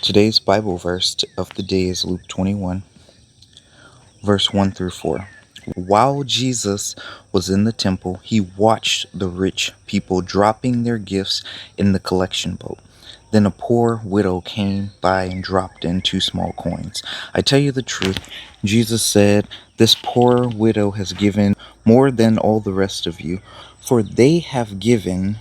Today's Bible verse of the day is Luke 21, verse 1 through 4. While Jesus was in the temple, he watched the rich people dropping their gifts in the collection boat. Then a poor widow came by and dropped in 2 small coins. I tell you the truth, Jesus said, this poor widow has given more than all the rest of you, for they have given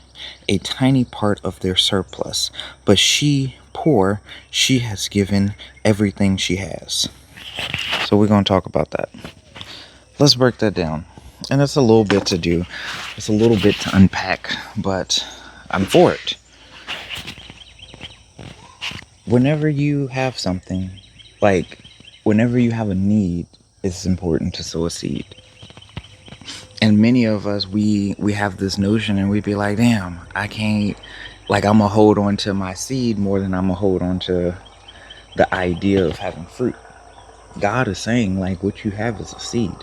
a tiny part of their surplus. But she, poor, she has given everything she has. So we're going to talk about that. Let's break that down. And it's a little bit to do. It's a little bit to unpack, but I'm for it. Whenever you have something, like whenever you have a need, it's important to sow a seed. And many of us, we have this notion and we be like, damn, I can't, like I'm going to hold on to my seed more than I'm going to hold on to the idea of having fruit. God is saying like what you have is a seed.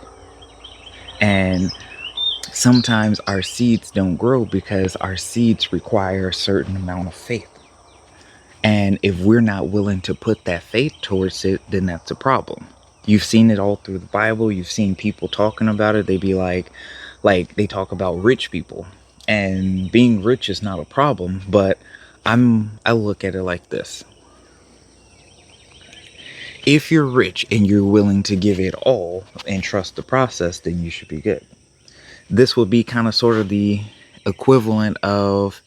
And sometimes our seeds don't grow because our seeds require a certain amount of faith. And if we're not willing to put that faith towards it, then that's a problem. You've seen it all through the Bible. You've seen people talking about it. They be like they talk about rich people, and being rich is not a problem. But I look at it like this. If you're rich and you're willing to give it all and trust the process, then you should be good. This would be kind of sort of the equivalent of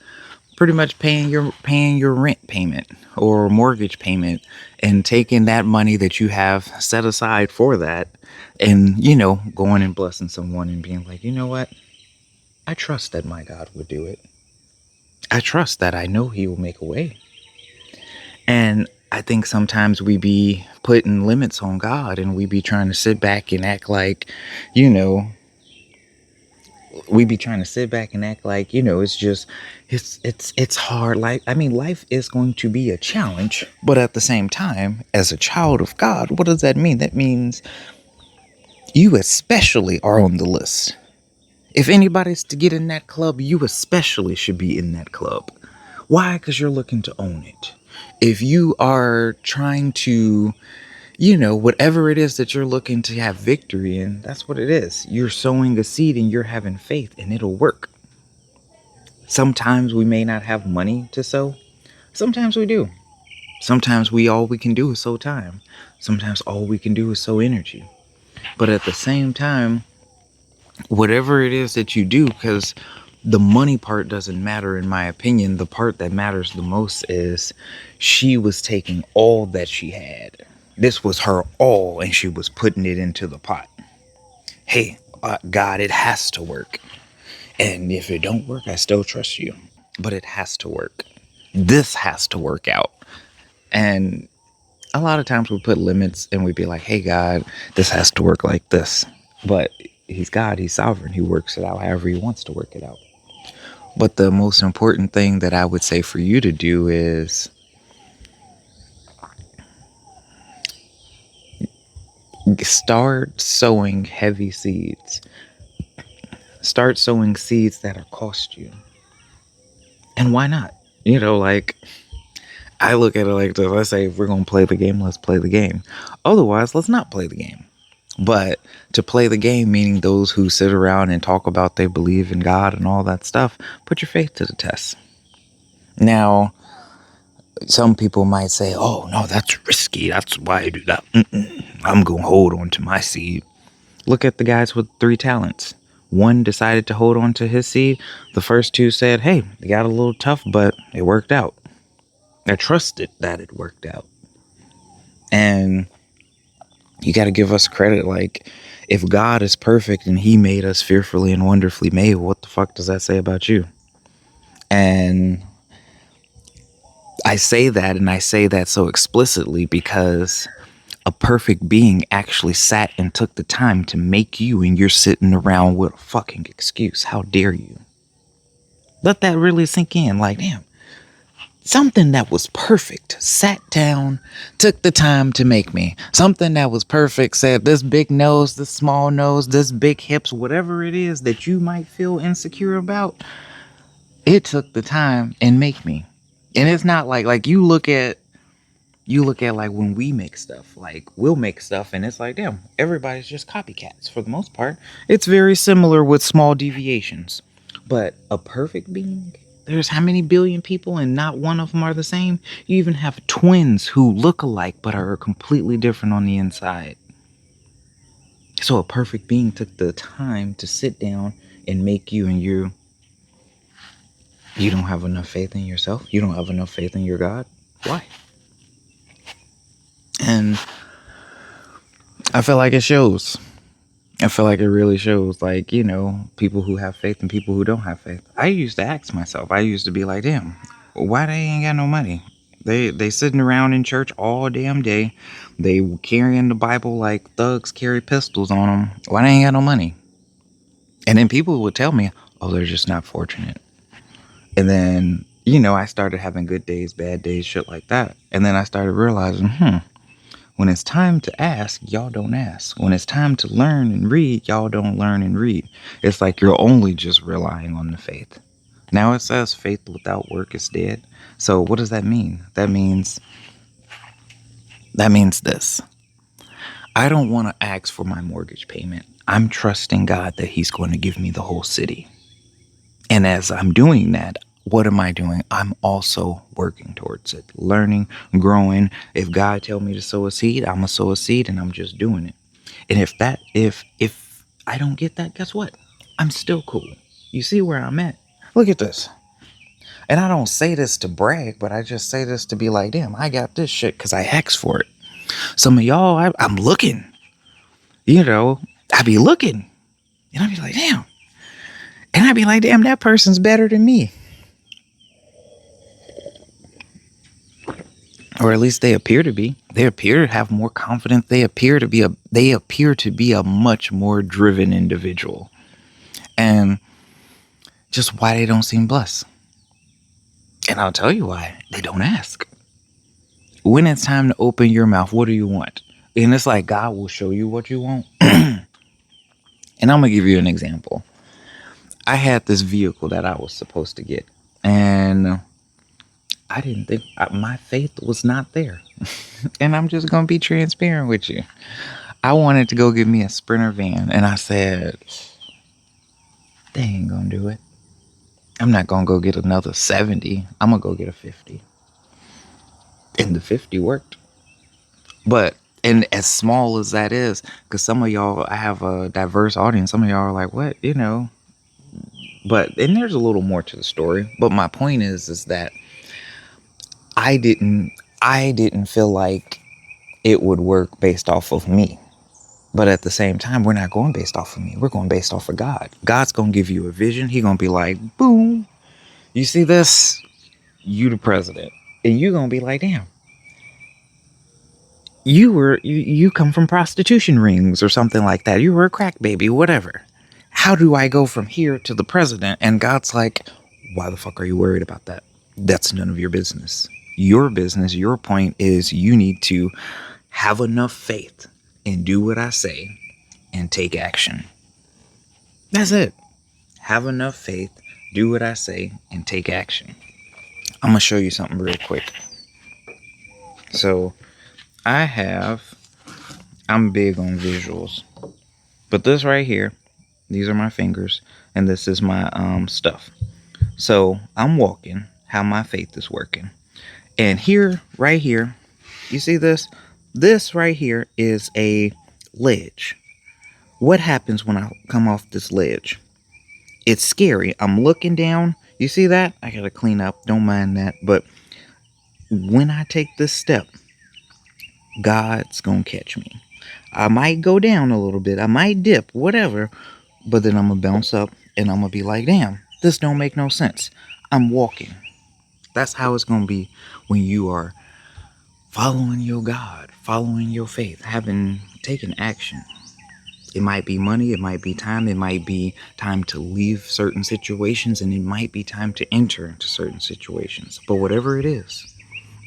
pretty much paying your rent payment or mortgage payment and taking that money that you have set aside for that and going and blessing someone and being like, you know what, I trust that my God would do it. I trust that I know he will make a way. And I think sometimes we be putting limits on God and we be trying to sit back and act like, we be trying to sit back and act like, it's just, it's hard. Like, I mean, life is going to be a challenge, but at the same time, as a child of God, what does that mean? That means you especially are on the list. If anybody's to get in that club, you especially should be in that club. Why? Because you're looking to own it. If you are trying to, whatever it is that you're looking to have victory in, that's what it is. You're sowing a seed and you're having faith and it'll work. Sometimes we may not have money to sow. Sometimes we do. Sometimes all we can do is sow time. Sometimes all we can do is sow energy. But at the same time, whatever it is that you do, because the money part doesn't matter in my opinion. The part that matters the most is she was taking all that she had. This was her all and she was putting it into the pot. Hey, God, it has to work. And if it don't work, I still trust you. But it has to work. This has to work out. And a lot of times we put limits and we be like, hey, God, this has to work like this. But he's God, he's sovereign. He works it out however he wants to work it out. But the most important thing that I would say for you to do is start sowing heavy seeds. Start sowing seeds that'll cost you. And why not? Like, I look at it like this. Let's say if we're going to play the game, let's play the game. Otherwise, let's not play the game. But to play the game, meaning those who sit around and talk about they believe in God and all that stuff, put your faith to the test. Now, some people might say, oh, no, that's risky. That's why I do that. I'm going to hold on to my seed. Look at the guys with 3 talents. One decided to hold on to his seed. The first 2 said, hey, they got a little tough, but it worked out. I trusted that it worked out. And you got to give us credit. Like, if God is perfect and he made us fearfully and wonderfully made, what the fuck does that say about you? And I say that, and I say that so explicitly because a perfect being actually sat and took the time to make you, and you're sitting around with a fucking excuse. How dare you? Let that really sink in. Like, damn. Something that was perfect sat down, took the time to make me. Something that was perfect said this big nose, this small nose, this big hips, whatever it is that you might feel insecure about, it took the time and make me. And it's not like you look at You look at like when we make stuff, like we'll make stuff and it's like, damn, everybody's just copycats for the most part. It's very similar with small deviations. But a perfect being, there's how many billion people and not one of them are the same? You even have twins who look alike but are completely different on the inside. So a perfect being took the time to sit down and make you, and you don't have enough faith in yourself. You don't have enough faith in your God. Why? And I feel like it shows. I feel like it really shows, like, people who have faith and people who don't have faith. I used to ask myself, I used to be like, damn, why they ain't got no money? They sitting around in church all damn day. They carrying the Bible like thugs carry pistols on them. Why they ain't got no money? And then people would tell me, oh, they're just not fortunate. And then, I started having good days, bad days, shit like that. And then I started realizing, when it's time to ask, y'all don't ask. When it's time to learn and read, y'all don't learn and read. It's like you're only just relying on the faith. Now it says faith without work is dead. So what does that mean? That means this. I don't want to ask for my mortgage payment. I'm trusting God that He's going to give me the whole city. And as I'm doing that, what am I doing? I'm also working towards it, learning, growing. If God tell me to sow a seed, I'm gonna sow a seed, and I'm just doing it. And if I don't get that, guess what? I'm still cool. You see where I'm at? Look at this. And I don't say this to brag, but I just say this to be like, damn, I got this shit because I asked for it. Some of y'all, I'm looking. I be looking, and I be like, damn. And I be like, damn, that person's better than me. Or at least they appear to be. They appear to have more confidence. They appear to be a much more driven individual. And just why they don't seem blessed. And I'll tell you why. They don't ask. When it's time to open your mouth, what do you want? And it's like God will show you what you want. And I'm gonna give you an example. I had this vehicle that I was supposed to get, and I didn't think my faith was not there. And I'm just gonna be transparent with you. I wanted to go get me a Sprinter van, and I said, they ain't gonna do it. I'm not gonna go get another 70. I'm gonna go get a 50. And the 50 worked. But, and as small as that is, because some of y'all, I have a diverse audience. Some of y'all are like, what? But, and there's a little more to the story. But my point is that I didn't, I didn't feel like it would work based off of me. But at the same time, we're not going based off of me. We're going based off of God. God's going to give you a vision. He's going to be like, boom, you see this? You the president. And you're going to be like, damn, you come from prostitution rings or something like that. You were a crack baby, whatever. How do I go from here to the president? And God's like, why the fuck are you worried about that? That's none of your business. Your business, your point is you need to have enough faith and do what I say and take action. That's it. Have enough faith, do what I say, and take action. I'm going to show you something real quick. So, I'm big on visuals. But this right here, these are my fingers, and this is my stuff. So, I'm walking how my faith is working. And here, right here, you see this? This right here is a ledge. What happens when I come off this ledge? It's scary. I'm looking down. You see that? I gotta clean up. Don't mind that. But when I take this step, God's gonna catch me. I might go down a little bit. I might dip, whatever. But then I'm gonna bounce up and I'm gonna be like, damn, this don't make no sense. I'm walking. That's how it's gonna be when you are following your God, following your faith, having taken action. It might be money, it might be time, it might be time to leave certain situations, and it might be time to enter into certain situations. But whatever it is,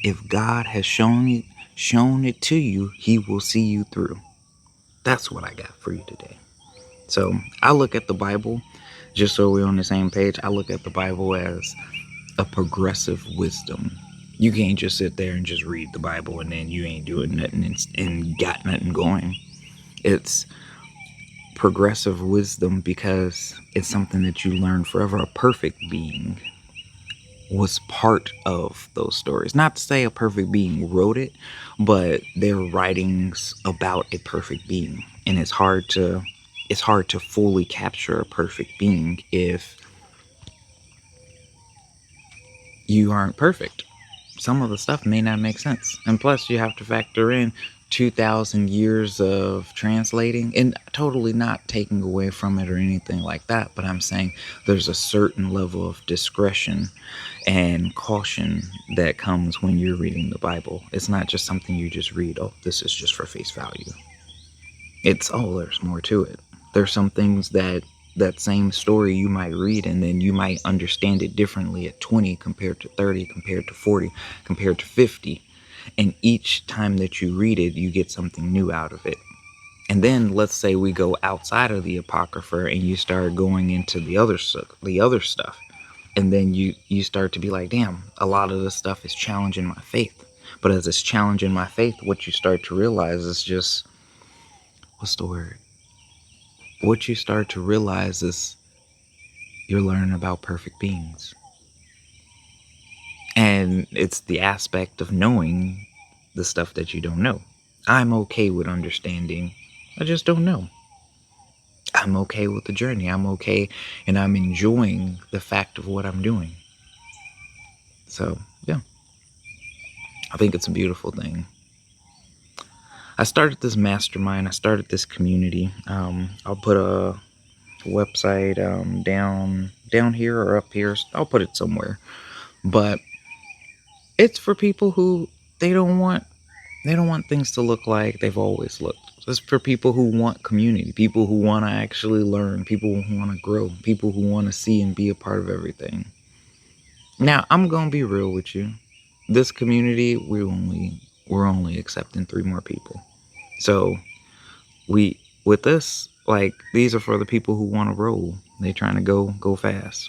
if God has shown it to you, He will see you through. That's what I got for you today. So I look at the Bible, just so we're on the same page, I look at the Bible as a progressive wisdom. You can't just sit there and just read the Bible and then you ain't doing nothing and got nothing going. It's progressive wisdom because it's something that you learn forever. A perfect being was part of those stories. Not to say a perfect being wrote it, but they're writings about a perfect being. And it's hard to fully capture a perfect being if you aren't perfect. Some of the stuff may not make sense. And plus, you have to factor in 2,000 years of translating, and totally not taking away from it or anything like that. But I'm saying there's a certain level of discretion and caution that comes when you're reading the Bible. It's not just something you just read, oh, this is just for face value. It's, oh, there's more to it. There's some things that same story you might read and then you might understand it differently at 20 compared to 30 compared to 40 compared to 50, and each time that you read it you get something new out of it. And then let's say we go outside of the apocrypha and you start going into the other stuff, and then you start to be like, damn, a lot of this stuff is challenging my faith. But as it's challenging my faith, what you start to realize is just, what's the word, what you start to realize is you're learning about perfect beings. And it's the aspect of knowing the stuff that you don't know. I'm okay with understanding. I just don't know. I'm okay with the journey. I'm okay and I'm enjoying the fact of what I'm doing. So, yeah, I think it's a beautiful thing. I started this mastermind. I started this community. I'll put a website down here or up here. I'll put it somewhere. But it's for people who they don't want they don't want things to look like they've always looked. It's for people who want community, people who want to actually learn, people who want to grow, people who want to see and be a part of everything. Now, I'm gonna be real with you. This community, we're only accepting 3 more people. So we with this, like, these are for the people who want to roll. They trying to go fast.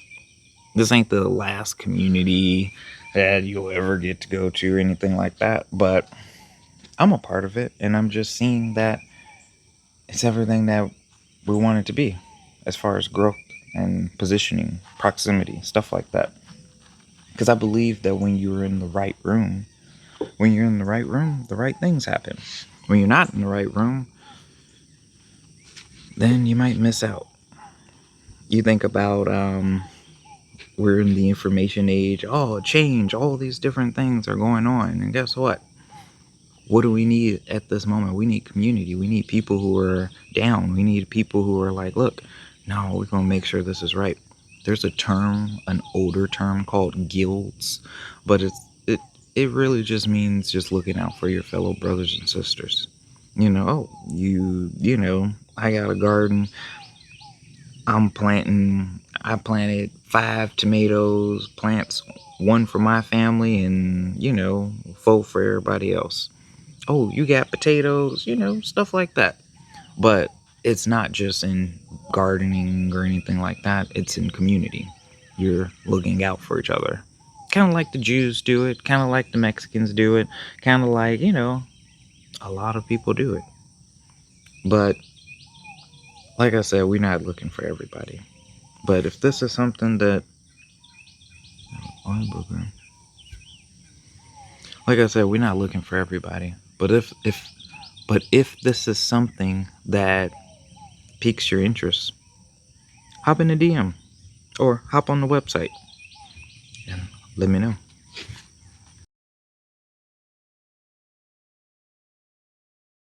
This ain't the last community that you'll ever get to go to or anything like that, but I'm a part of it, and I'm just seeing that it's everything that we want it to be as far as growth and positioning, proximity, stuff like that. Because I believe that when you're in the right room, the right things happen. When you're not in the right room, then you might miss out. You think about we're in the information age. Oh, change! All these different things are going on, and guess what? What do we need at this moment? We need community. We need people who are down. We need people who are like, look, no, we're going to make sure this is right. There's a term, an older term called guilds, but it really just means just looking out for your fellow brothers and sisters. Oh, I got a garden. I planted 5 tomatoes, plants, one for my family and, 4 for everybody else. Oh, you got potatoes, stuff like that. But it's not just in gardening or anything like that, it's in community. You're looking out for each other. Kind of like the Jews do it, kind of like the Mexicans do it, kind of like, a lot of people do it. But like I said, we're not looking for everybody. But if this is something that, like I said, we're not looking for everybody. But if this is something that piques your interest, hop in the DM or hop on the website and let me know.